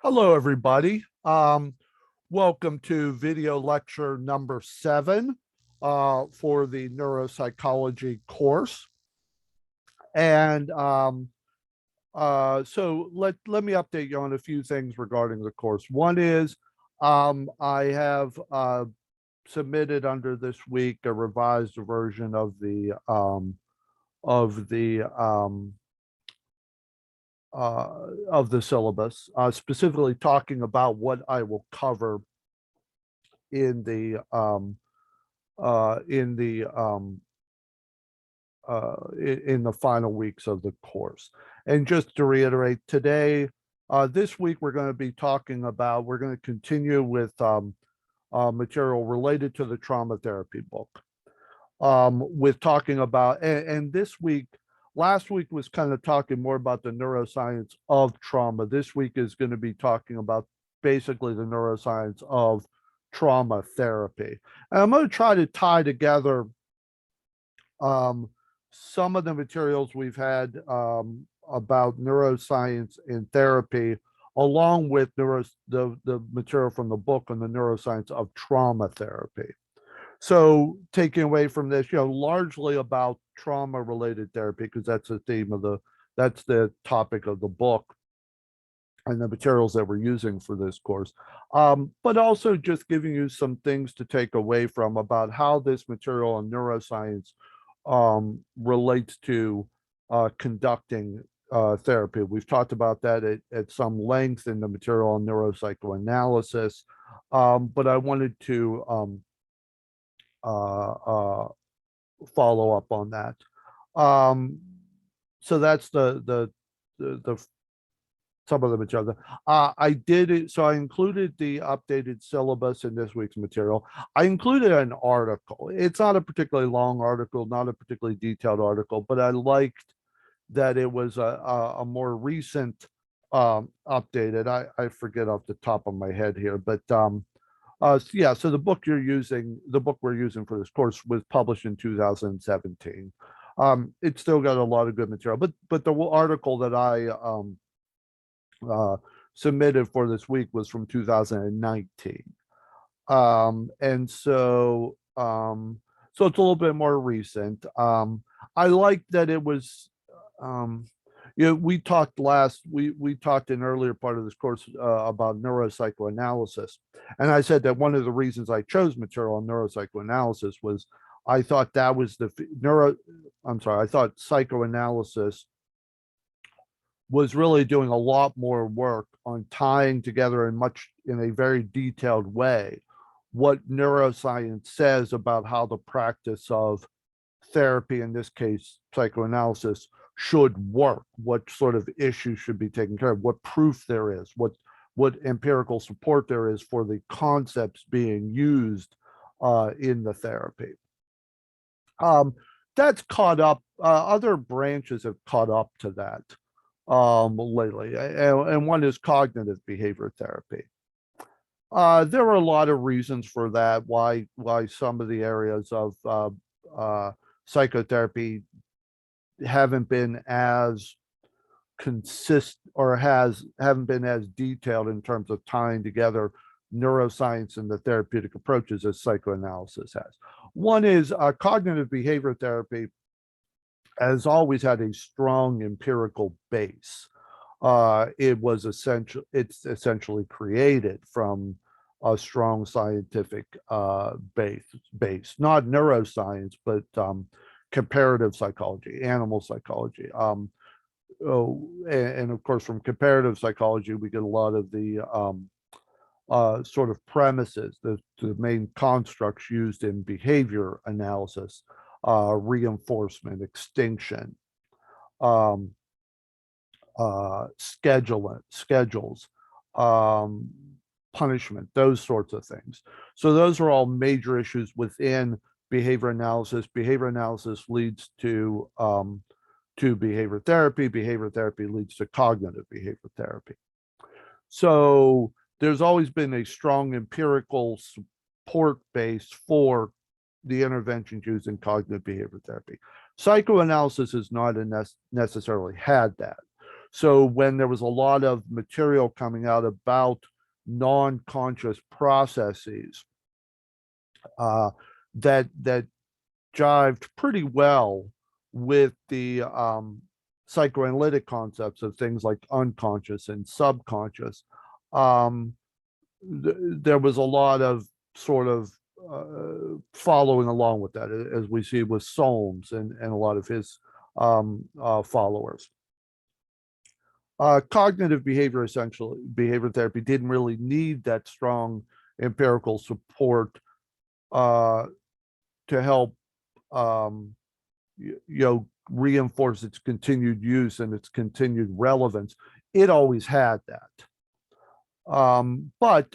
Hello, everybody. Welcome to video lecture number 7 for the neuropsychology course. And so let me update you on a few things regarding the course. One is I have submitted under this week a revised version of the um, of the syllabus, specifically talking about what I will cover in the in the in the final weeks of the course. And just to reiterate, today, this week we're going to be talking about. We're going to continue with material related to the trauma therapy book. With talking about, and this week, last week was kind of talking more about the neuroscience of trauma. This week is going to be talking about basically the neuroscience of trauma therapy. And I'm going to try to tie together um, some of the materials we've had about neuroscience and therapy, along with the material from the book on the neuroscience of trauma therapy. So taking away from this, largely about trauma related therapy, because that's the theme of that's the topic of the book and the materials that we're using for this course. But also just giving you some things to take away from about how this material on neuroscience relates to conducting therapy. We've talked about that at some length in the material on neuropsychoanalysis, but I wanted to uh, uh, follow up on that. Um, so that's the some of the material. I did it, so I included the updated syllabus in this week's material. I included an article. It's not a particularly long article, not a particularly detailed article, but I liked that it was a more recent updated. I forget off the top of my head here, but yeah, so the book we're using for this course was published in 2017. It's still got a lot of good material, but the article that I uh, submitted for this week was from 2019. And so it's a little bit more recent. I like that it was um, we talked in earlier part of this course about neuropsychoanalysis, and I said that one of the reasons I chose material on neuropsychoanalysis was I thought that was the neuro. I'm sorry, I thought psychoanalysis was really doing a lot more work on tying together in a very detailed way what neuroscience says about how the practice of therapy, in this case psychoanalysis, should work, what sort of issues should be taken care of, what proof there is, what empirical support there is for the concepts being used in the therapy. That's caught up. Other branches have caught up to that lately, and one is cognitive behavior therapy. There are a lot of reasons for that. Why some of the areas of psychotherapy haven't been as consistent or haven't been as detailed in terms of tying together neuroscience and the therapeutic approaches as psychoanalysis has. One is cognitive behavior therapy has always had a strong empirical base. It's essentially created from a strong scientific base, not neuroscience, but comparative psychology, animal psychology. And of course, from comparative psychology, we get a lot of the sort of premises, the main constructs used in behavior analysis, reinforcement, extinction, um, schedules, um, punishment, those sorts of things. So those are all major issues within behavior analysis. Behavior analysis leads to behavior therapy. Behavior therapy leads to cognitive behavior therapy. So there's always been a strong empirical support base for the interventions used in cognitive behavior therapy. Psychoanalysis has not necessarily had that. So when there was a lot of material coming out about non-conscious processes, uh, that jived pretty well with the psychoanalytic concepts of things like unconscious and subconscious. Um, there was a lot of sort of following along with that, as we see with Solms and a lot of his followers. Cognitive behavior, essentially, behavior therapy didn't really need that strong empirical support uh, to help um, reinforce its continued use and its continued relevance. It always had that. But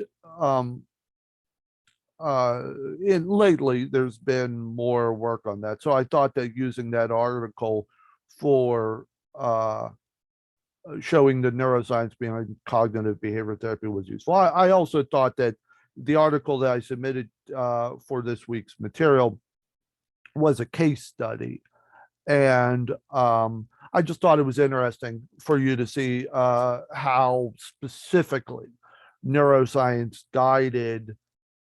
in lately, there's been more work on that. So I thought that using that article for showing the neuroscience behind cognitive behavior therapy was useful. I also thought that the article that I submitted for this week's material was a case study. And I just thought it was interesting for you to see how specifically neuroscience guided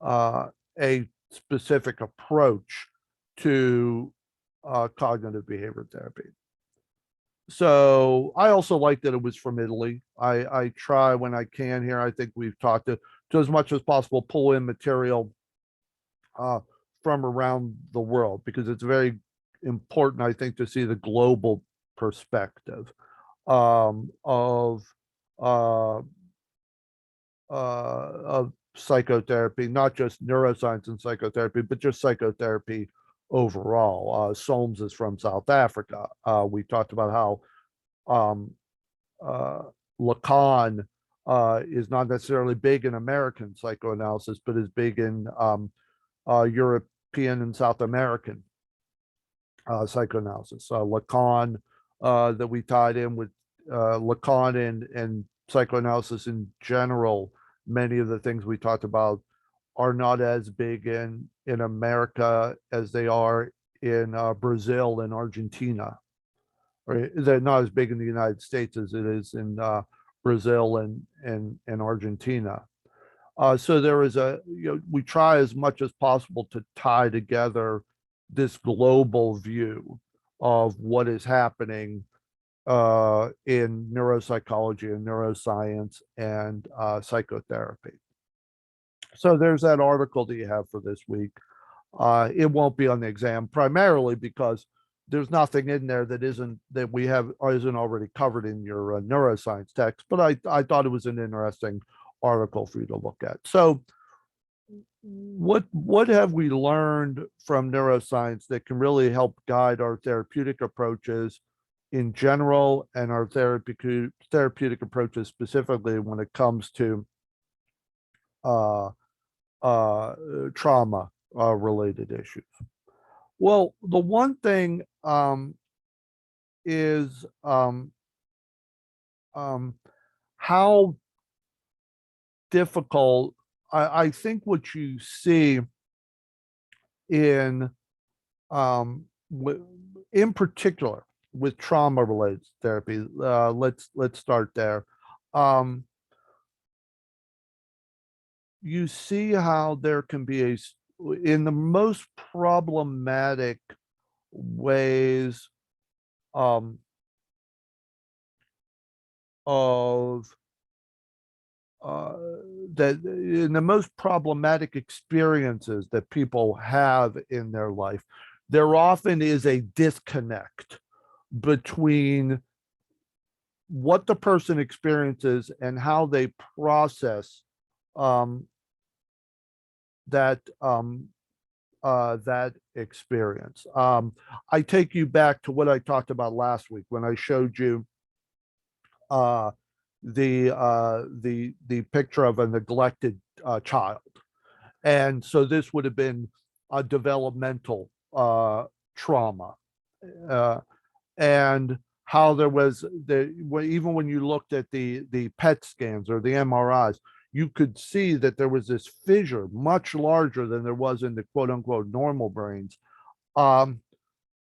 a specific approach to cognitive behavior therapy. So I also like that it was from Italy. I try when I can here. I think we've talked to as much as possible pull in material uh, from around the world, because it's very important, I think, to see the global perspective of uh, of psychotherapy, not just neuroscience and psychotherapy, but just psychotherapy overall. Solms is from South Africa. We talked about how uh, Lacan is not necessarily big in American psychoanalysis, but is big in European and South American psychoanalysis. Lacan, that we tied in with Lacan and psychoanalysis in general, many of the things we talked about are not as big in America as they are in Brazil and Argentina. Right? They're not as big in the United States as it is in Brazil and Argentina. So there is we try as much as possible to tie together this global view of what is happening in neuropsychology and neuroscience and psychotherapy. So there's that article that you have for this week. It won't be on the exam primarily because there's nothing in there that we have isn't already covered in your neuroscience text. But I thought it was an interesting article for you to look at. So what have we learned from neuroscience that can really help guide our therapeutic approaches in general and our therapeutic approaches specifically when it comes to uh, trauma related issues? Well, the one thing is um, how difficult I think what you see in in particular with trauma related therapy. Let's start there. Um, you see how there can be in the most problematic ways um, of uh, that in the most problematic experiences that people have in their life, there often is a disconnect between what the person experiences and how they process um, that that experience. I take you back to what I talked about last week when I showed you uh, the picture of a neglected child, and so this would have been a developmental trauma, uh, and how there was even when you looked at the PET scans or the MRIs, you could see that there was this fissure much larger than there was in the quote unquote normal brains. Um,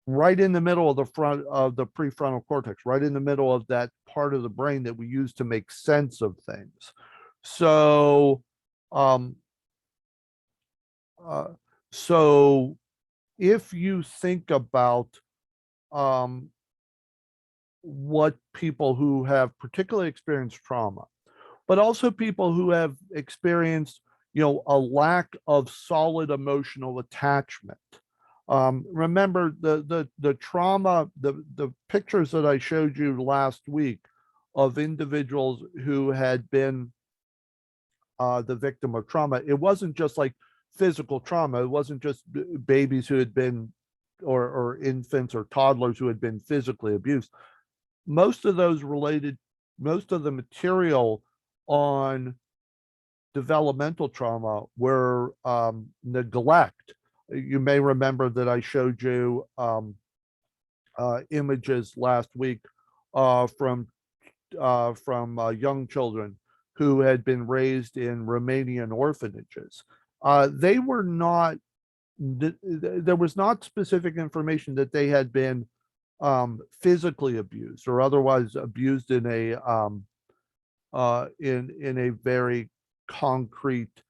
right in the middle of the front of the prefrontal cortex, right in the middle of that part of the brain that we use to make sense of things. So, um, uh, so if you think about um, what people who have particularly experienced trauma, but also people who have experienced, a lack of solid emotional attachment. Remember the trauma, the pictures that I showed you last week of individuals who had been the victim of trauma. It wasn't just like physical trauma. It wasn't just babies who had been, or infants or toddlers who had been physically abused. Most of those related, most of the material on developmental trauma were neglect. You may remember that I showed you images last week from young children who had been raised in Romanian orphanages. They were not. There was not specific information that they had been physically abused or otherwise abused in a very concrete,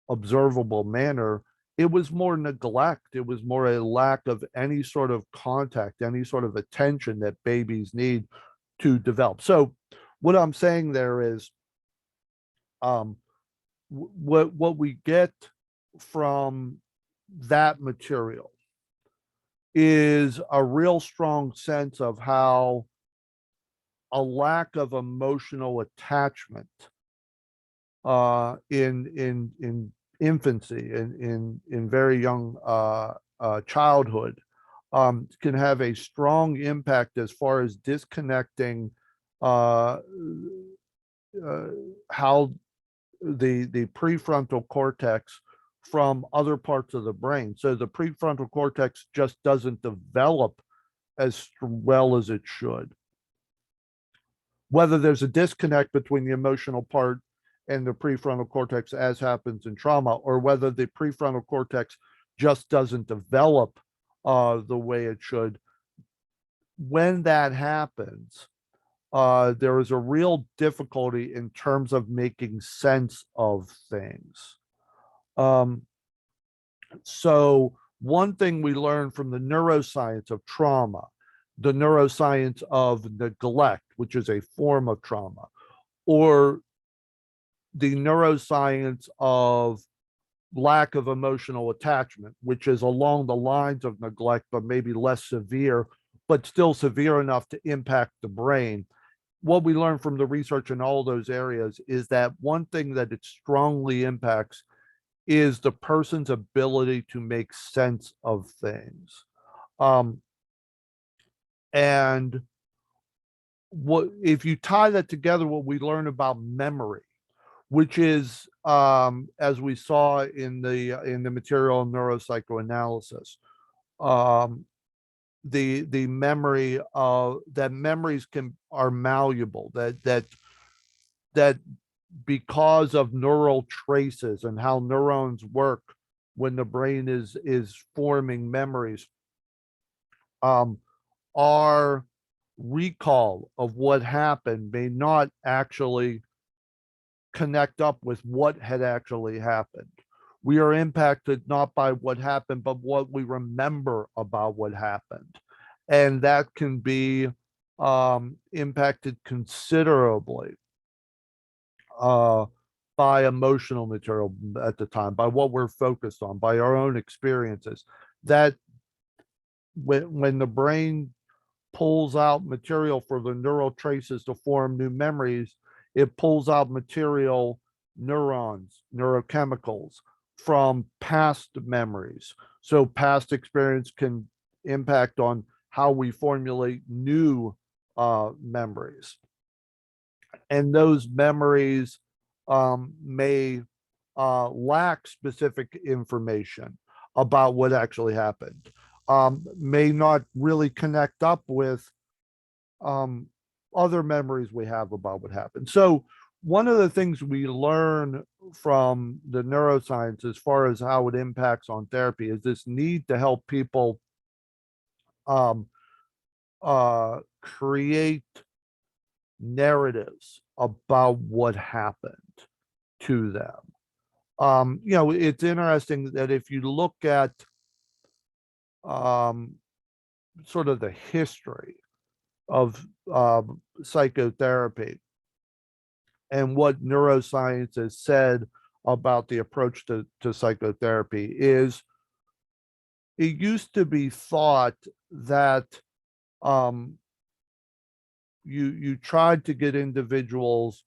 observable manner. It was more neglect. It was more a lack of any sort of contact, any sort of attention that babies need to develop. So, what I'm saying there is, um, what we get from that material is a real strong sense of how a lack of emotional attachment in infancy, in very young childhood, can have a strong impact as far as disconnecting uh, uh, how the prefrontal cortex from other parts of the brain. So the prefrontal cortex just doesn't develop as well as it should. Whether there's a disconnect between the emotional part and the prefrontal cortex, as happens in trauma, or whether the prefrontal cortex just doesn't develop the way it should. When that happens, there is a real difficulty in terms of making sense of things. Um, so, one thing we learned from the neuroscience of trauma, the neuroscience of neglect, which is a form of trauma, or the neuroscience of lack of emotional attachment, which is along the lines of neglect, but maybe less severe, but still severe enough to impact the brain. What we learn from the research in all those areas is that one thing that it strongly impacts is the person's ability to make sense of things. Um, and what if you tie that together, what we learn about memory, which is, as we saw in the material neuropsychoanalysis, um, the memory of that memories can are malleable, that because of neural traces and how neurons work when the brain is forming memories, um, our recall of what happened may not actually connect up with what had actually happened. We are impacted not by what happened, but what we remember about what happened. And that can be impacted considerably uh, by emotional material at the time, by what we're focused on, by our own experiences. That when the brain pulls out material for the neural traces to form new memories, it pulls out material, neurons, neurochemicals from past memories. So past experience can impact on how we formulate new memories. And those memories may lack specific information about what actually happened, may not really connect up with um, other memories we have about what happened. So, one of the things we learn from the neuroscience as far as how it impacts on therapy is this need to help people create narratives about what happened to them. It's interesting that if you look at um, sort of the history of psychotherapy and what neuroscience has said about the approach to psychotherapy is it used to be thought that um, you tried to get individuals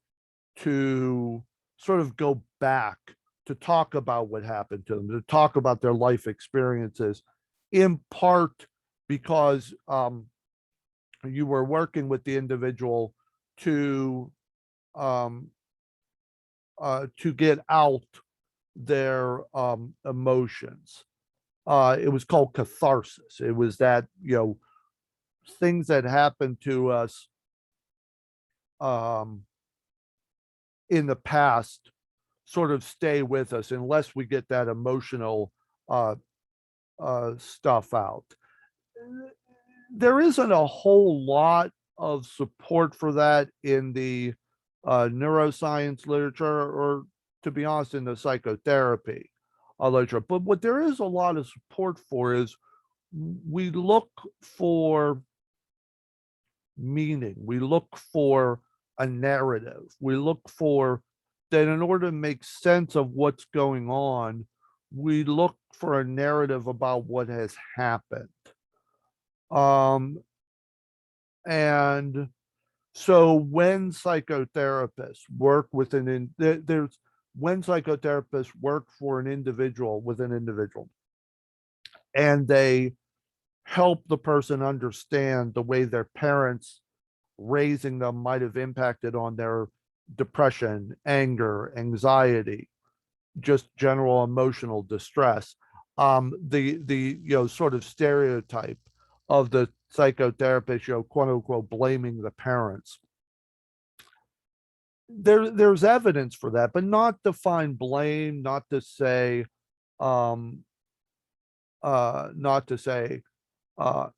to sort of go back to talk about what happened to them, to talk about their life experiences, in part because you were working with the individual to um, to get out their emotions. It was called catharsis. It was that things that happened to us um, in the past sort of stay with us unless we get that emotional uh, stuff out. There isn't a whole lot of support for that in the neuroscience literature, or to be honest, in the psychotherapy literature. But what there is a lot of support for is we look for meaning, we look for a narrative, we look for that in order to make sense of what's going on, we look for a narrative about what has happened. Um, and so when psychotherapists work with there's when psychotherapists work for an individual with an individual and they help the person understand the way their parents raising them might have impacted on their depression, anger, anxiety, just general emotional distress. The sort of stereotype of the psychotherapist, quote unquote, blaming the parents. There's evidence for that, but not to find blame, um, not to say, uh,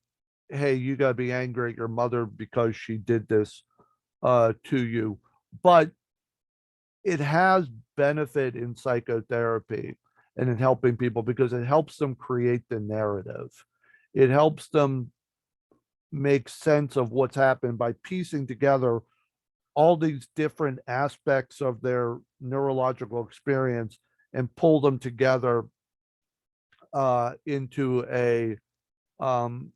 hey, you got to be angry at your mother because she did this to you. But it has benefit in psychotherapy and in helping people because it helps them create the narrative. It helps them make sense of what's happened by piecing together all these different aspects of their neurological experience and pull them together into um,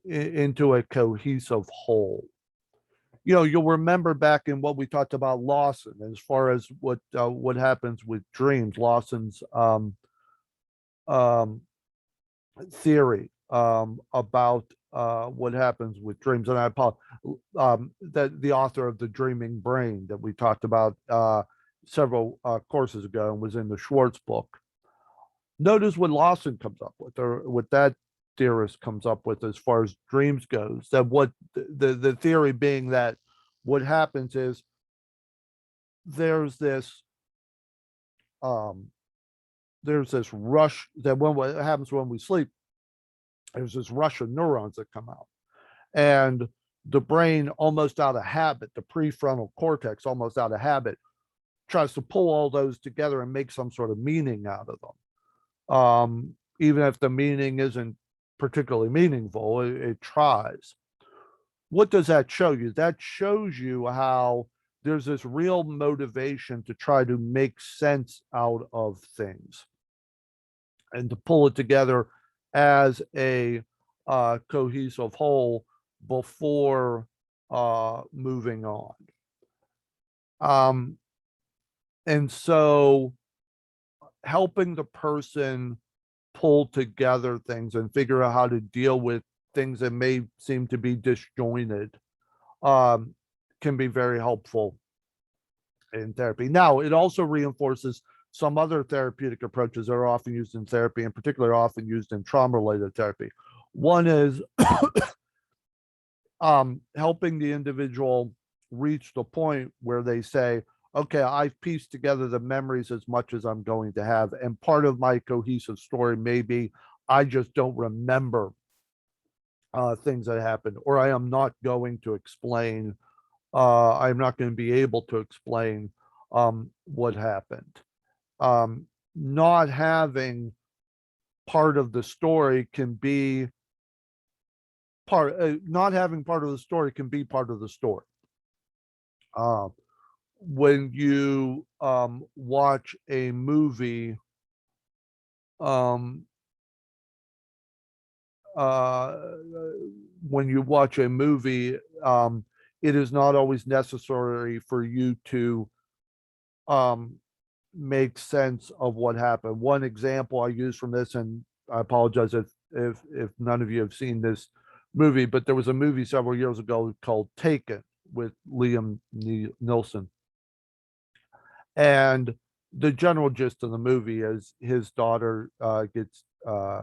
into a cohesive whole. You'll remember back in what we talked about Lawson, as far as what happens with dreams, Lawson's um, theory about what happens with dreams. And I apologize, that the author of The Dreaming Brain that we talked about several courses ago and was in the Schwartz book. Notice what Lawson comes up with, or what that theorist comes up with as far as dreams goes. That what the theory being that what happens is there's this um, there's this rush that when what happens when we sleep, there's this rush of neurons that come out, and the brain, almost out of habit, the prefrontal cortex, almost out of habit, tries to pull all those together and make some sort of meaning out of them. Even if the meaning isn't particularly meaningful, it tries. What does that show you? That shows you how there's this real motivation to try to make sense out of things and to pull it together as a cohesive whole before moving on. Um, and so helping the person pull together things and figure out how to deal with things that may seem to be disjointed um, can be very helpful in therapy. Now, it also reinforces some other therapeutic approaches that are often used in therapy, in particular, often used in trauma-related therapy. One is helping the individual reach the point where they say, okay, I've pieced together the memories as much as I'm going to have. And part of my cohesive story may be I just don't remember things that happened, or I am not going to explain. I'm not going to be able to explain what happened. Not having part of the story can be not having part of the story can be part of the story. Uh, when you watch a movie, um, uh, when you watch a movie, it is not always necessary for you to um, make sense of what happened. One example I use from this, and I apologize if none of you have seen this movie, but there was a movie several years ago called Taken with Liam Neeson, and the general gist of the movie is his daughter gets uh,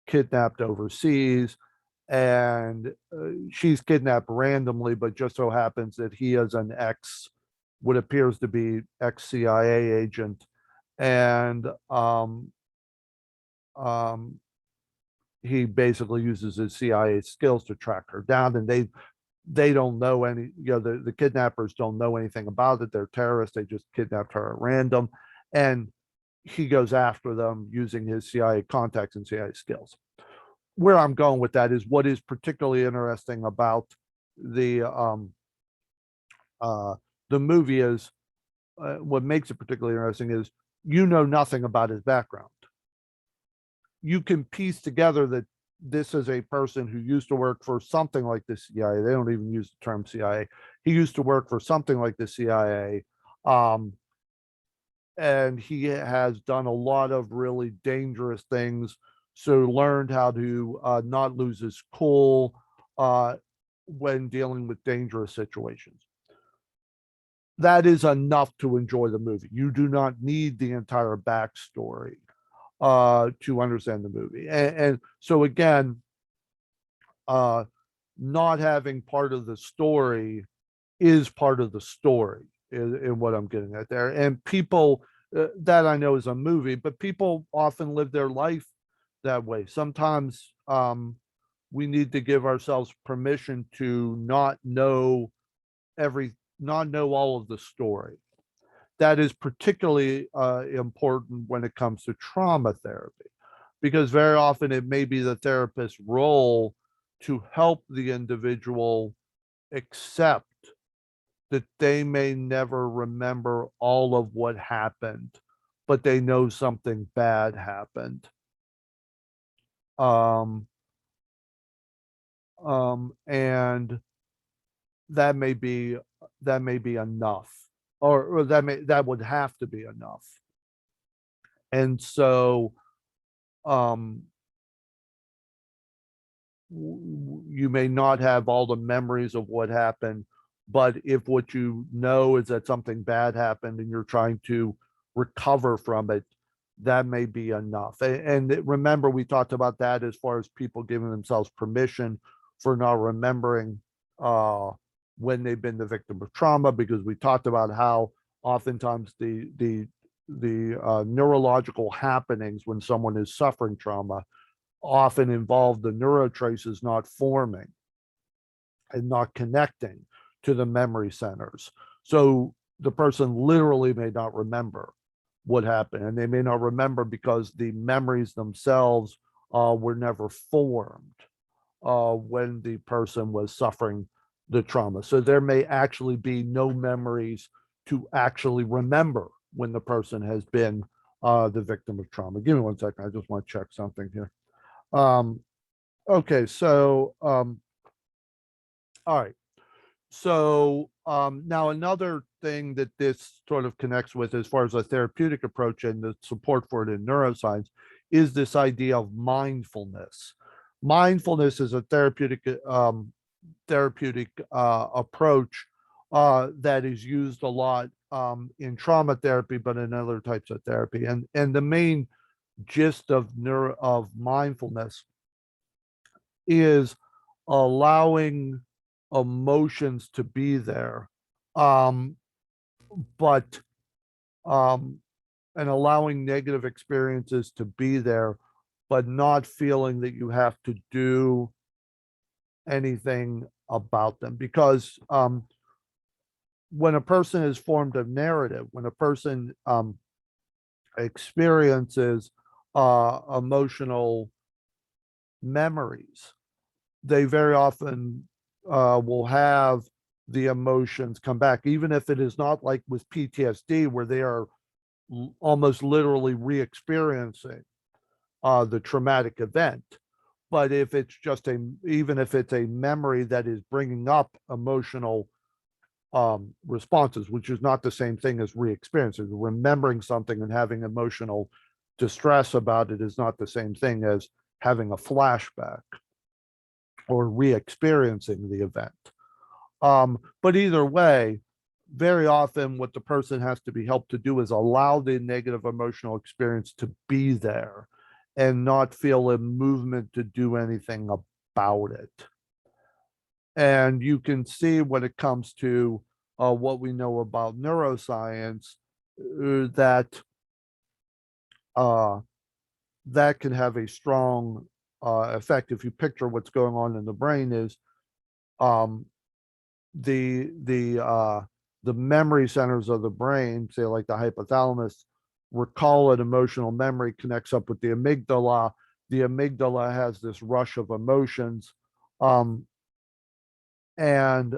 kidnapped overseas, and she's kidnapped randomly, but just so happens that he is an what appears to be ex CIA agent, and um, he basically uses his CIA skills to track her down, and they don't know any, the kidnappers don't know anything about it. They're terrorists. They just kidnapped her at random, and he goes after them using his CIA contacts and CIA skills. Where I'm going with that is what is particularly interesting about the um uh the movie is what makes it particularly interesting is you know nothing about his background. You can piece together that this is a person who used to work for something like the CIA. They don't even use the term CIA. He used to work for something like the CIA. Um, and he has done a lot of really dangerous things. So learned how to not lose his cool uh, when dealing with dangerous situations. That is enough to enjoy the movie. You do not need the entire backstory to understand the movie. And so again, uh, not having part of the story is part of the story in what I'm getting at there. And people that I know is a movie, but people often live their life that way. Sometimes we need to give ourselves permission to not know all of the story. That is particularly important when it comes to trauma therapy, because very often it may be the therapist's role to help the individual accept that they may never remember all of what happened, but they know something bad happened. Um, and that may be enough, or that would have to be enough. And so, um, you may not have all the memories of what happened, but if what you know is that something bad happened and you're trying to recover from it, that may be enough. And remember, we talked about that as far as people giving themselves permission for not remembering uh, when they've been the victim of trauma, because we talked about how oftentimes the neurological happenings when someone is suffering trauma often involve the neurotraces not forming and not connecting to the memory centers. So the person literally may not remember what happened, and they may not remember because the memories themselves were never formed when the person was suffering the trauma. So there may actually be no memories to actually remember when the person has been the victim of trauma. Give me 1 second. I just want to check something here. Um, okay, so all right. So now another thing that this sort of connects with as far as a therapeutic approach and the support for it in neuroscience is this idea of mindfulness. Mindfulness is a therapeutic approach that is used a lot in trauma therapy, but in other types of therapy. And the main gist of mindfulness is allowing emotions to be there, um, but um, and allowing negative experiences to be there, but not feeling that you have to do anything about them. Because when a person has formed a narrative, when a person experiences emotional memories, they very often will have the emotions come back, even if it is not like with PTSD, where they are almost literally re-experiencing the traumatic event. But if it's just even if it's a memory that is bringing up emotional responses, which is not the same thing as re-experiencing. Remembering something and having emotional distress about it is not the same thing as having a flashback or re-experiencing the event. But either way, very often what the person has to be helped to do is allow the negative emotional experience to be there and not feel a movement to do anything about it. And you can see when it comes to what we know about neuroscience, that uh, that can have a strong effect. If you picture what's going on in the brain is um, the memory centers of the brain, say like the hypothalamus, recall an emotional memory, connects up with the amygdala. The amygdala has this rush of emotions, um, and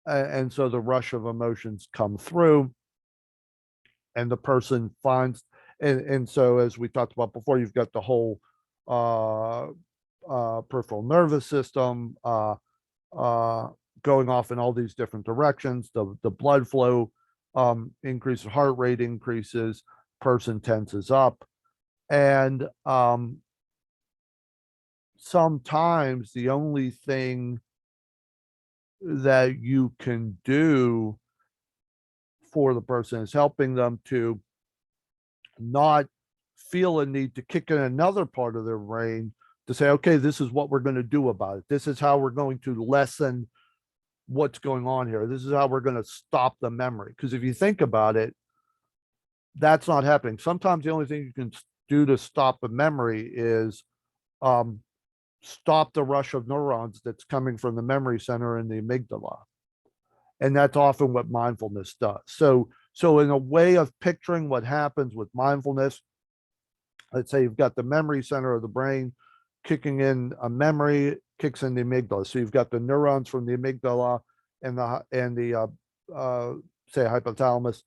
and so the rush of emotions come through, and the person finds, and so as we talked about before, you've got the whole uh, peripheral nervous system uh, going off in all these different directions. The blood flow increases, heart rate increases, person tenses up, and sometimes the only thing that you can do for the person is helping them to not feel a need to kick in another part of their brain to say, okay, this is what we're going to do about it. This is how we're going to lessen what's going on here. This is how we're going to stop the memory. Because if you think about it, that's not happening. Sometimes the only thing you can do to stop a memory is um, stop the rush of neurons that's coming from the memory center in the amygdala. And that's often what mindfulness does. So in a way of picturing what happens with mindfulness, let's say you've got the memory center of the brain kicking in a memory, kicks in the amygdala. So you've got the neurons from the amygdala and the say hypothalamus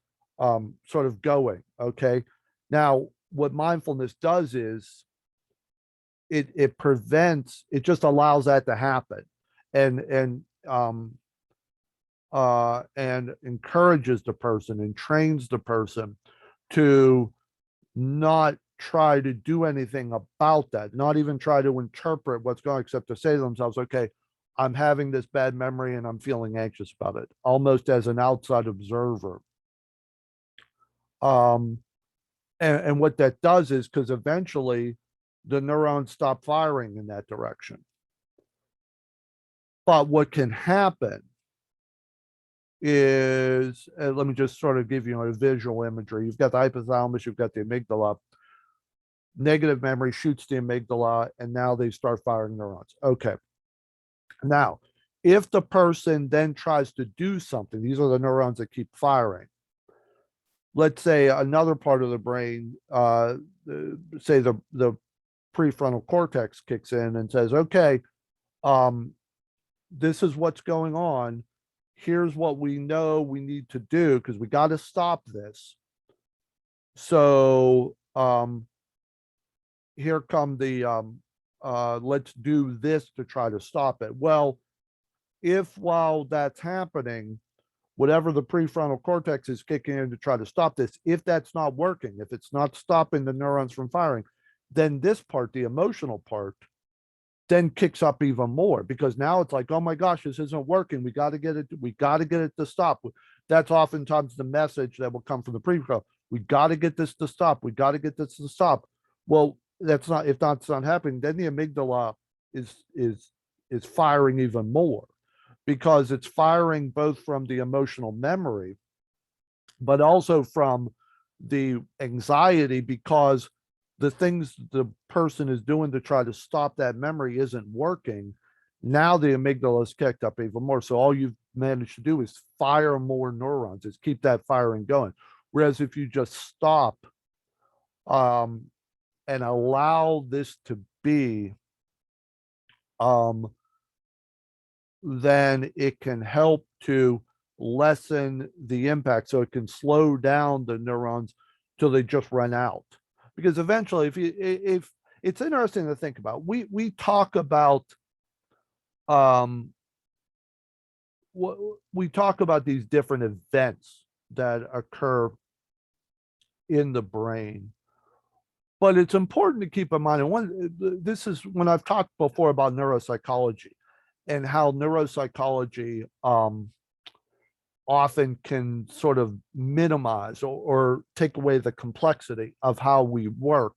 sort of going. Okay. Now, what mindfulness does is it prevents, it just allows that to happen, and encourages the person and trains the person to not try to do anything about that, not even try to interpret what's going, except to say to themselves, okay, I'm having this bad memory and I'm feeling anxious about it, almost as an outside observer. Um, and what that does is, because eventually the neurons stop firing in that direction. But what can happen is, let me just sort of give you a visual imagery. You've got the hypothalamus, you've got the amygdala. Negative memory shoots the amygdala, and now they start firing neurons. Okay. Now, if the person then tries to do something, these are the neurons that keep firing. Let's say another part of the brain, say the prefrontal cortex kicks in and says, okay, this is what's going on. Here's what we know we need to do because we got to stop this. So here come the let's do this to try to stop it. Well, if while that's happening, whatever the prefrontal cortex is kicking in to try to stop this, if that's not working, if it's not stopping the neurons from firing, then this part, the emotional part, then kicks up even more, because now it's like, oh my gosh, this isn't working. We got to get it to stop. That's oftentimes the message that will come from the prefrontal. We got to get this to stop. We got to get this to stop. Well, that's not, if that's not happening, then the amygdala is firing even more, because it's firing both from the emotional memory, but also from the anxiety, because the things the person is doing to try to stop that memory isn't working, now the amygdala is kicked up even more. So all you've managed to do is fire more neurons, is keep that firing going. Whereas if you just stop um, and allow this to be, um, then it can help to lessen the impact. So it can slow down the neurons till they just run out. Because eventually, if it's interesting to think about, we talk about um we talk about these different events that occur in the brain, but it's important to keep in mind, and this is when I've talked before about neuropsychology and how neuropsychology often can sort of minimize or take away the complexity of how we work.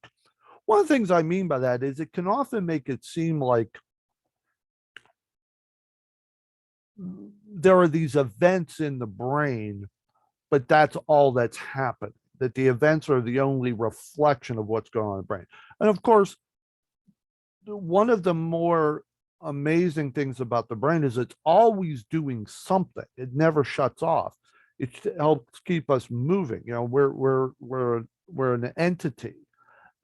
One of the things I mean by that is it can often make it seem like there are these events in the brain, but that's all that's happened, that the events are the only reflection of what's going on in the brain. And of course, one of the more amazing things about the brain is it's always doing something. It never shuts off. It helps keep us moving. You know, we're an entity,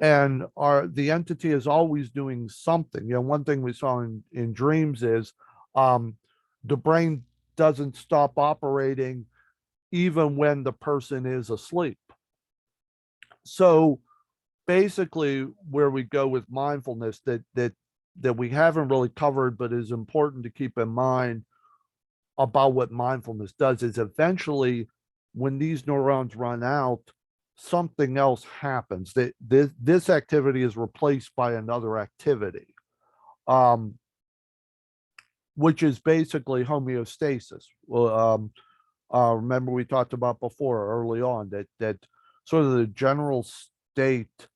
and the entity is always doing something. You know, one thing we saw in dreams is the brain doesn't stop operating even when the person is asleep. So basically where we go with mindfulness that we haven't really covered but is important to keep in mind about what mindfulness does is eventually when these neurons run out, something else happens, that this activity is replaced by another activity, um, which is basically homeostasis. Well, remember we talked about before early on that sort of the general state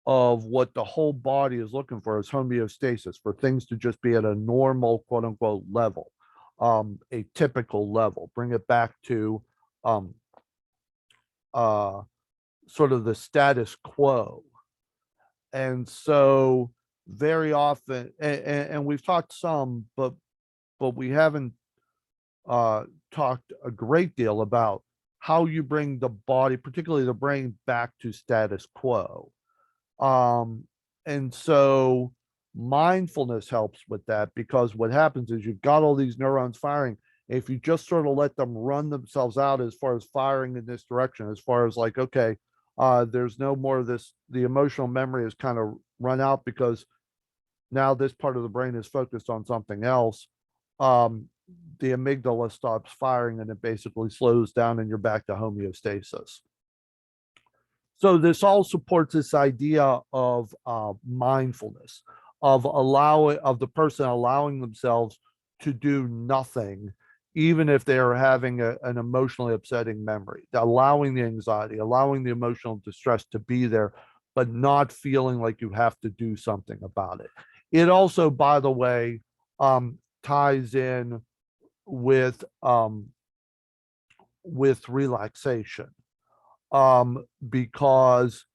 of what the whole body is looking for is homeostasis, for things to just be at a normal, quote unquote, level, a typical level, bring it back to um, uh, sort of the status quo. And so very often, and we've talked some, but we haven't talked a great deal about how you bring the body, particularly the brain, back to status quo. And so mindfulness helps with that, because what happens is you've got all these neurons firing. If you just sort of let them run themselves out as far as firing in this direction, as far as like, okay, there's no more of this, the emotional memory is kind of run out because now this part of the brain is focused on something else. The amygdala stops firing and it basically slows down and you're back to homeostasis. So this all supports this idea of mindfulness, of the person allowing themselves to do nothing, even if they are having an emotionally upsetting memory, allowing the anxiety, allowing the emotional distress to be there, but not feeling like you have to do something about it. It also, by the way, ties in with relaxation, because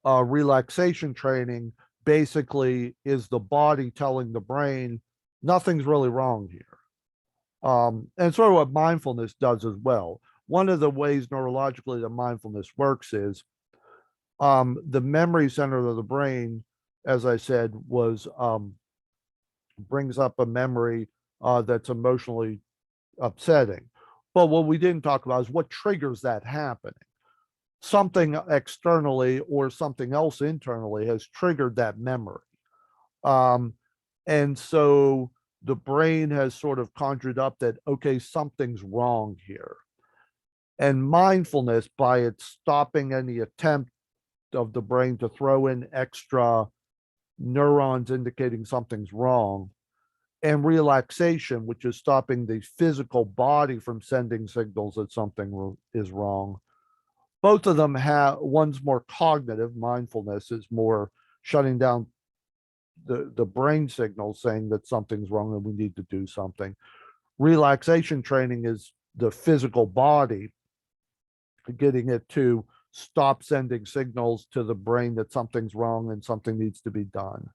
relaxation training basically is the body telling the brain nothing's really wrong here. And sort of what mindfulness does as well. One of the ways neurologically that mindfulness works is the memory center of the brain, as I said, was brings up a memory that's emotionally upsetting. But what we didn't talk about is what triggers that happening. Something externally or something else internally has triggered that memory. Um, and so the brain has sort of conjured up that, okay, something's wrong here. And mindfulness, by it stopping any attempt of the brain to throw in extra neurons indicating something's wrong, and relaxation, which is stopping the physical body from sending signals that something is wrong. Both of them have, one's more cognitive, mindfulness is more shutting down the brain signal saying that something's wrong and we need to do something. Relaxation training is the physical body, getting it to stop sending signals to the brain that something's wrong and something needs to be done.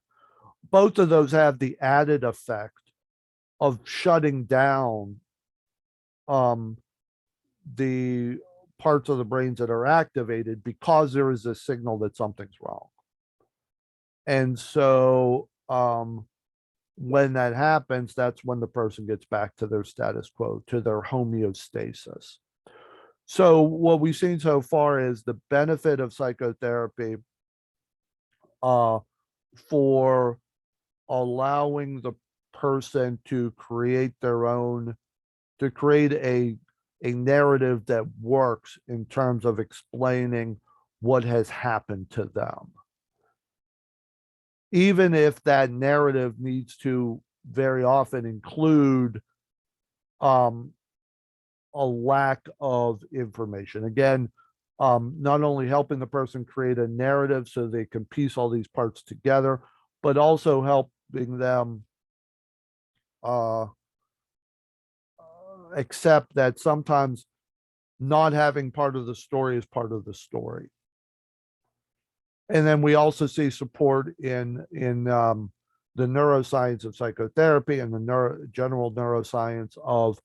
Both of those have the added effect of shutting down um, the parts of the brains that are activated because there is a signal that something's wrong. And so when that happens, that's when the person gets back to their status quo, to their homeostasis. So what we've seen so far is the benefit of psychotherapy for allowing the person to create their own, to create a narrative that works in terms of explaining what has happened to them. Even if that narrative needs to very often include a lack of information. Again, not only helping the person create a narrative so they can piece all these parts together, but also helping them accept that sometimes not having part of the story is part of the story. And then we also see support in the neuroscience of psychotherapy and the general neuroscience of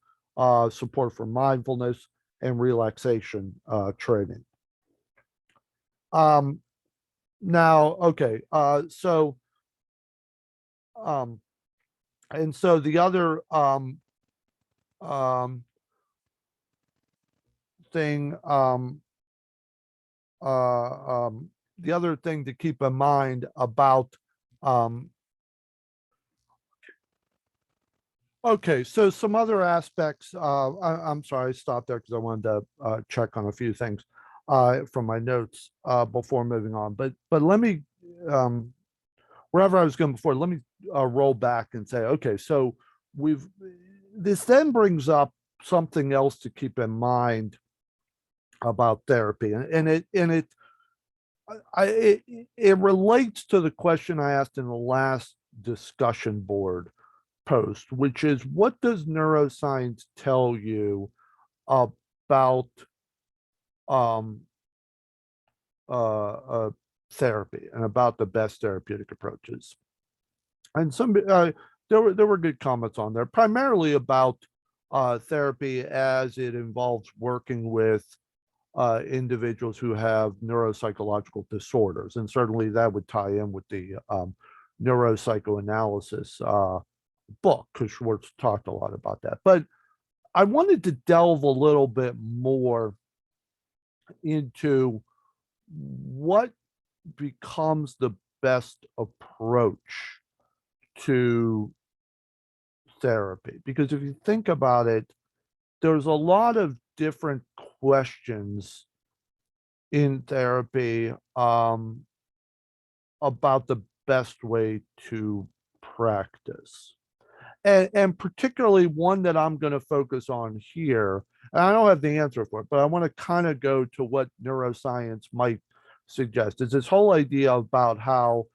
support for mindfulness and relaxation training. Now, okay, and so the other thing, the other thing to keep in mind about okay, so some other aspects. I'm sorry, I stopped there because I wanted to check on a few things from my notes before moving on. But let me, wherever I was going before, let me roll back and say, okay, so this then brings up something else to keep in mind about therapy, and it relates to the question I asked in the last discussion board post, which is, what does neuroscience tell you about therapy and about the best therapeutic approaches? And there were good comments on there, primarily about therapy as it involves working with individuals who have neuropsychological disorders, and certainly that would tie in with the neuropsychoanalysis book, because Schwartz talked a lot about that. But I wanted to delve a little bit more into what becomes the best approach to therapy. Because if you think about it, there's a lot of different questions in therapy about the best way to practice. And particularly one that I'm going to focus on here, and I don't have the answer for it, but I want to kind of go to what neuroscience might suggest, is this whole idea about how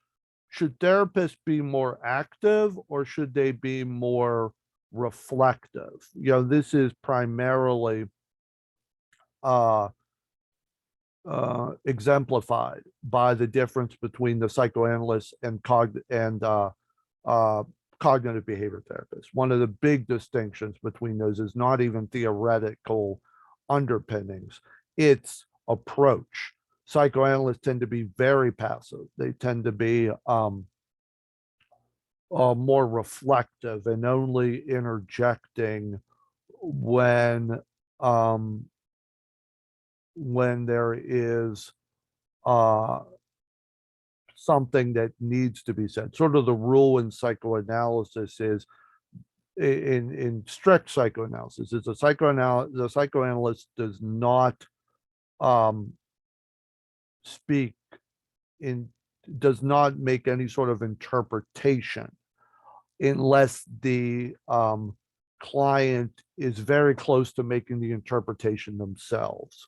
should therapists be more active or should they be more reflective? You know, this is primarily exemplified by the difference between the psychoanalysts and cognitive behavior therapists. One of the big distinctions between those is not even theoretical underpinnings, it's approach. Psychoanalysts tend to be very passive. They tend to be more reflective and only interjecting when there is something that needs to be said. Sort of the rule in psychoanalysis is, in strict psychoanalysis, is the psychoanalyst does not speak in, does not make any sort of interpretation unless the client is very close to making the interpretation themselves.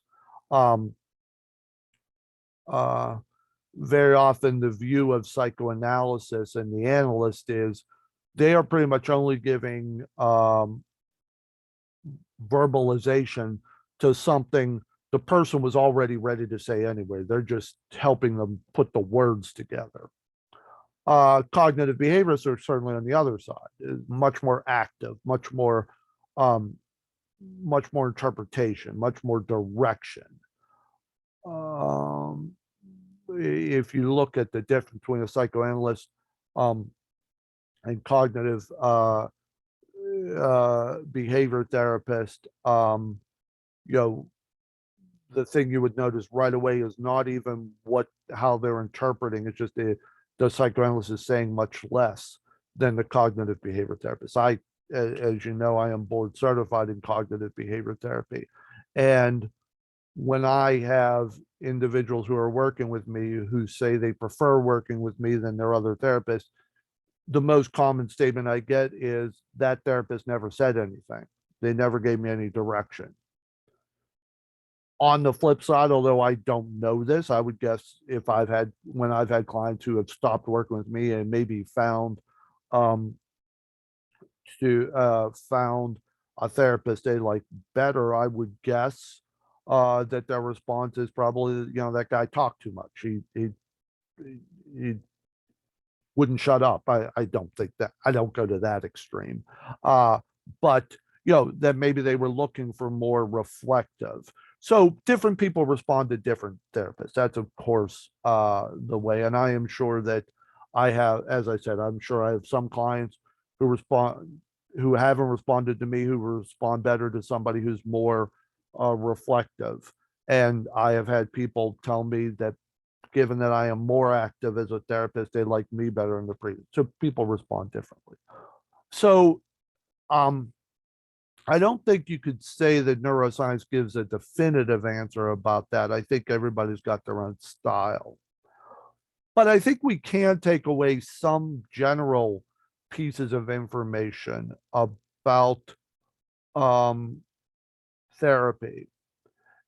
Very often the view of psychoanalysis and the analyst is they are pretty much only giving verbalization to something the person was already ready to say anyway. They're just helping them put the words together. Cognitive behaviorists are certainly on the other side, much more active, um, much more interpretation, much more direction. Um, if you look at the difference between a psychoanalyst um, and cognitive behavior therapist, you know, the thing you would notice right away is not even how they're interpreting. It's just the psychoanalyst is saying much less than the cognitive behavior therapist. As you know, I am board certified in cognitive behavior therapy. And when I have individuals who are working with me who say they prefer working with me than their other therapists, the most common statement I get is that therapist never said anything. They never gave me any direction. On the flip side, although I don't know this, I would guess when I've had clients who have stopped working with me and maybe um, found a therapist they like better, I would guess that their response is probably, that guy talked too much. He wouldn't shut up. I don't think that, I don't go to that extreme. But that maybe they were looking for more reflective. So different people respond to different therapists. That's of course the way. And I am sure that as I said, I'm sure I have some clients who haven't responded to me, who respond better to somebody who's more reflective. And I have had people tell me that given that I am more active as a therapist, they like me better in the previous. So people respond differently. So I don't think you could say that neuroscience gives a definitive answer about that. I think everybody's got their own style. But I think we can take away some general pieces of information about therapy.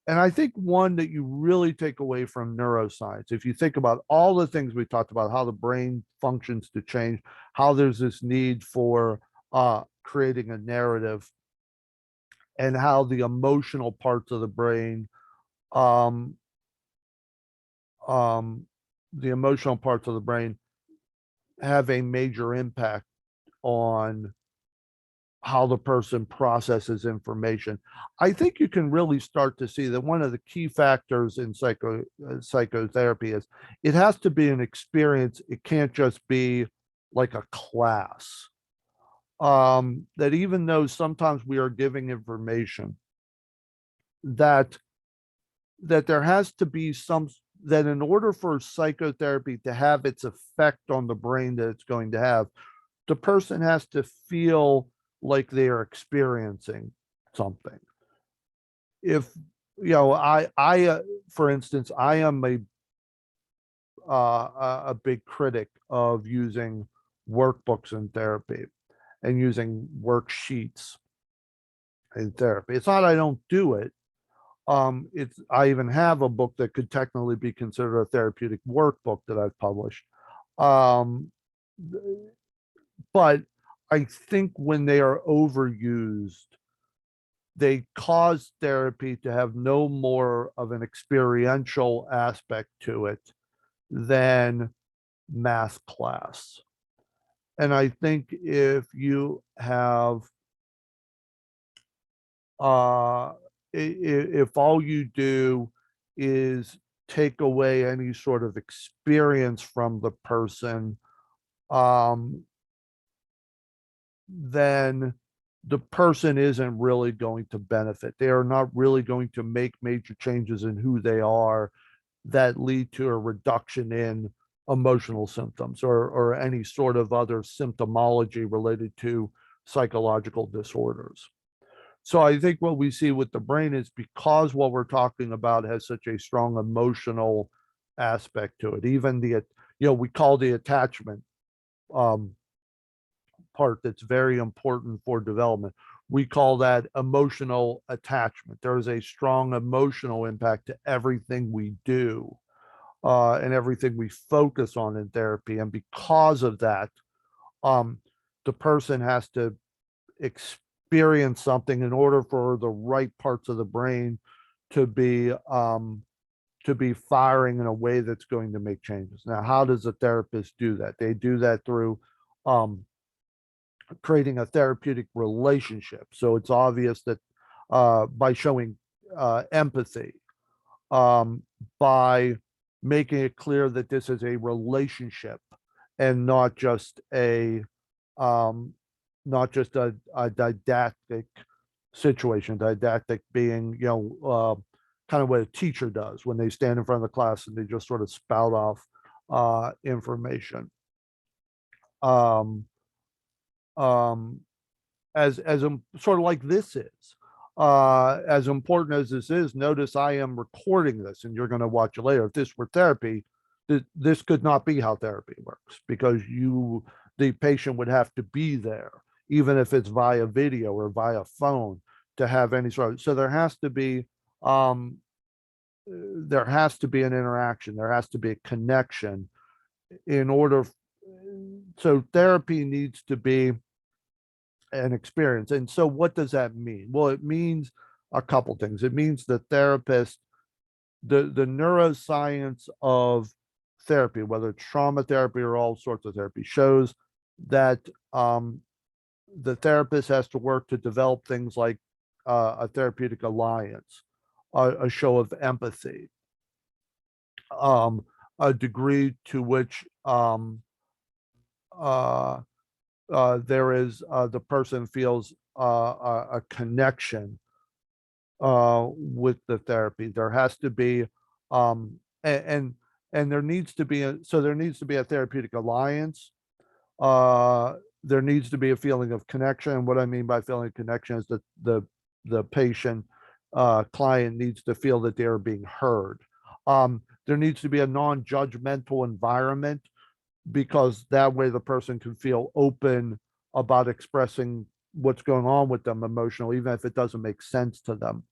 And I think one that you really take away from neuroscience, if you think about all the things we talked about, how the brain functions to change, how there's this need for creating a narrative, and how the emotional parts of the brain, um, um, the emotional parts of the brain have a major impact on how the person processes information. I think you can really start to see that one of the key factors in psychotherapy is it has to be an experience. It can't just be like a class. That even though sometimes we are giving information, that there has to be that in order for psychotherapy to have its effect on the brain that it's going to have, the person has to feel like they are experiencing something. If for instance, I am a big critic of using workbooks in therapy and using worksheets in therapy. It's not I don't do it. I even have a book that could technically be considered a therapeutic workbook that I've published. Um, but I think when they are overused, they cause therapy to have no more of an experiential aspect to it than math class. And I think if you have, if all you do is take away any sort of experience from the person, then the person isn't really going to benefit. They are not really going to make major changes in who they are that lead to a reduction in emotional symptoms or any sort of other symptomology related to psychological disorders. So I think what we see with the brain is because what we're talking about has such a strong emotional aspect to it. Even we call the attachment um, part that's very important for development. We call that emotional attachment. There is a strong emotional impact to everything we do and everything we focus on in therapy. And because of that, the person has to experience something in order for the right parts of the brain to be firing in a way that's going to make changes. Now, how does a therapist do that? They do that through um, creating a therapeutic relationship. So it's obvious that by showing empathy, um, by making it clear that this is a relationship and not just um, a didactic situation. Didactic being, kind of what a teacher does when they stand in front of the class and they just sort of spout off information. Um, um, sort of like this is. As important as this is, notice I am recording this and you're going to watch it later. If this were therapy, this could not be how therapy works because the patient would have to be there, even if it's via video or via phone to have any sort of, so um, there has to be an interaction. There has to be a connection in order. So therapy needs to be an experience. And so what does that mean? Well, it means a couple things. It means the therapist, the neuroscience of therapy, whether it's trauma therapy or all sorts of therapy, shows that the therapist has to work to develop things like a therapeutic alliance, a show of empathy, a degree to which uh, there is the person feels a connection with the therapy. There has to be and there needs to be there needs to be a therapeutic alliance. There needs to be a feeling of connection. And what I mean by feeling of connection is that the patient client needs to feel that they are being heard. There needs to be a non-judgmental environment because that way the person can feel open about expressing what's going on with them emotionally, even if it doesn't make sense to them.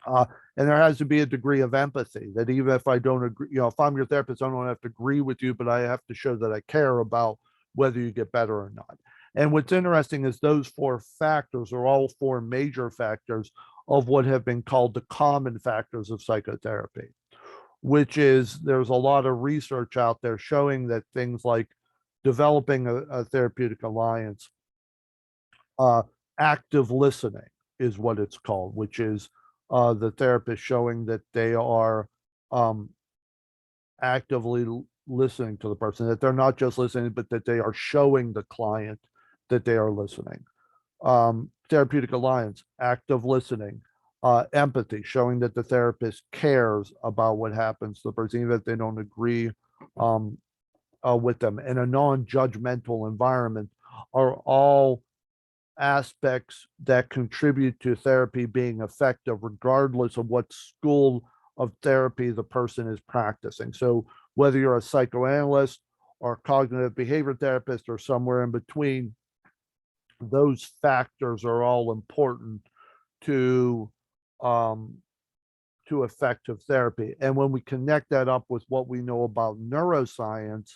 And there has to be a degree of empathy that even if I don't agree, if I'm your therapist, I don't have to agree with you, but I have to show that I care about whether you get better or not. And what's interesting is those four factors are all four major factors of what have been called the common factors of psychotherapy, which is there's a lot of research out there showing that things like developing a therapeutic alliance, uh, active listening is what it's called, which is the therapist showing that they are um, actively listening to the person, that they're not just listening, but that they are showing the client that they are listening. Therapeutic alliance, active listening, empathy, showing that the therapist cares about what happens to the person, even if they don't agree um, with them, and a non-judgmental environment are all aspects that contribute to therapy being effective, regardless of what school of therapy the person is practicing. So whether you're a psychoanalyst or cognitive behavior therapist or somewhere in between, those factors are all important to um, to effective therapy. And when we connect that up with what we know about neuroscience,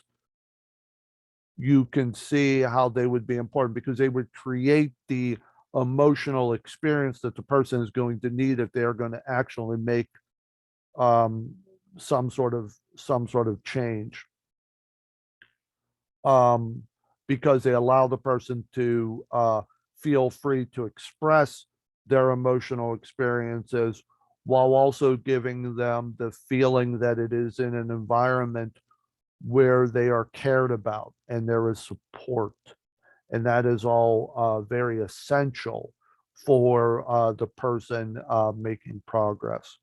you can see how they would be important because they would create the emotional experience that the person is going to need if they're going to actually make um, some sort of change. Um, because they allow the person to feel free to express their emotional experiences while also giving them the feeling that it is in an environment where they are cared about and there is support. And that is all very essential for the person making progress.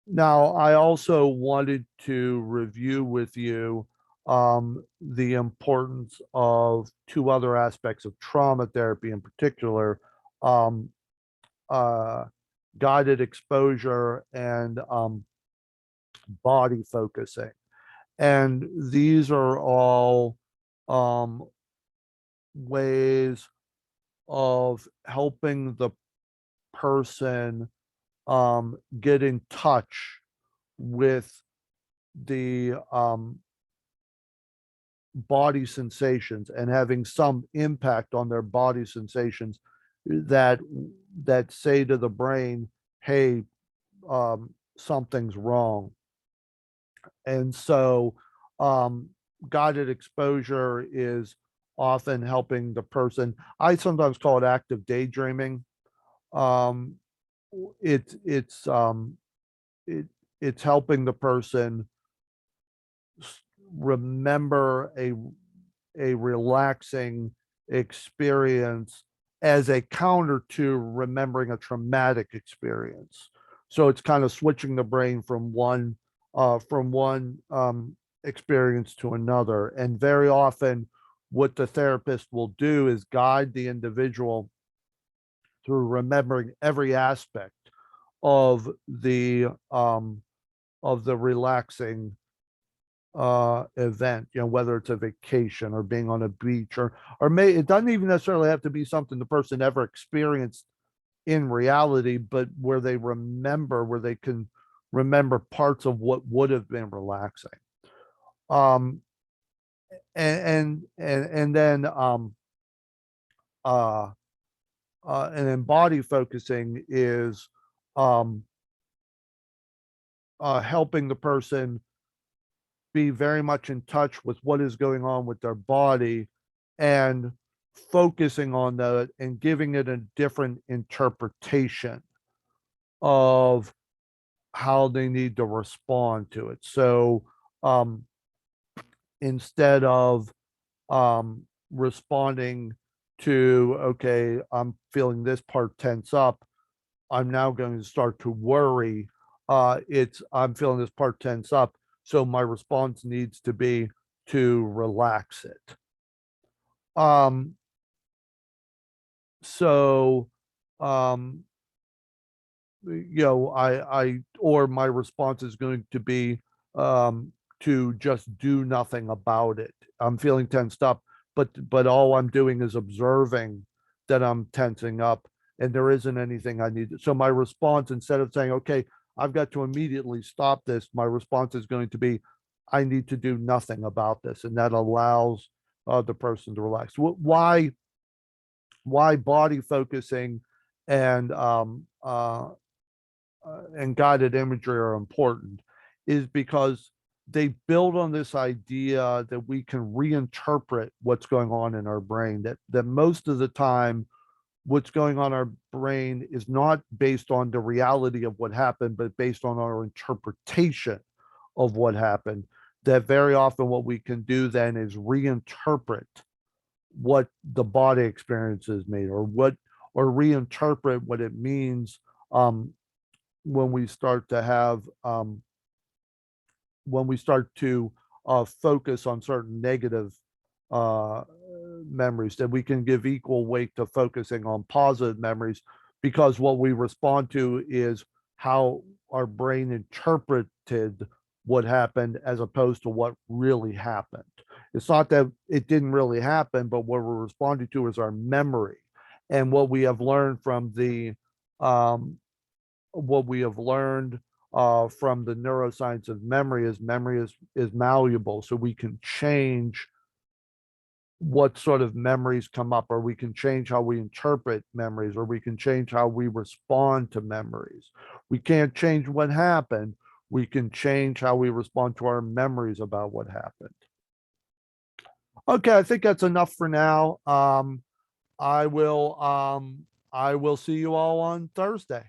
Now, I also wanted to review with you the importance of two other aspects of trauma therapy, in particular, um, uh, guided exposure and body focusing. And these are all um, ways of helping the person get in touch with the body sensations and having some impact on their body sensations that say to the brain, hey, something's wrong. And so, guided exposure is often helping the person. I sometimes call it active daydreaming. Um, it's it it's helping the person remember a relaxing experience as a counter to remembering a traumatic experience. So it's kind of switching the brain from one experience to another. And very often, what the therapist will do is guide the individual through remembering every aspect of the relaxing event, whether it's a vacation or being on a beach, or it doesn't even necessarily have to be something the person ever experienced in reality, but where they can remember parts of what would have been relaxing. um and then uh and then body focusing is um helping the person be very much in touch with what is going on with their body, and focusing on that and giving it a different interpretation of how they need to respond to it. So um, instead of responding to, okay, I'm feeling this part tense up, I'm now going to start to worry. It's I'm feeling this part tense up, so my response needs to be to relax it. Um, so, um, or my response is going to be to just do nothing about it. I'm feeling tensed up, but all I'm doing is observing that I'm tensing up, and there isn't anything I need. So my response, instead of saying, okay, I've got to immediately stop this, my response is going to be, I need to do nothing about this, and that allows the person to relax. Why body focusing and and guided imagery are important is because they build on this idea that we can reinterpret what's going on in our brain, that most of the time what's going on in our brain is not based on the reality of what happened, but based on our interpretation of what happened. That very often what we can do then is reinterpret what the body experiences made, or reinterpret what it means um, when we start to have when we start to focus on certain negative uh, memories, that we can give equal weight to focusing on positive memories, because what we respond to is how our brain interpreted what happened as opposed to what really happened. It's not that it didn't really happen, but what we're responding to is our memory. And what we have learned from the neuroscience of memory is memory is malleable, so we can change what sort of memories come up, or we can change how we interpret memories, or we can change how we respond to memories. We can't change what happened. We can change how we respond to our memories about what happened. Okay, I think that's enough for now. I will see you all on Thursday.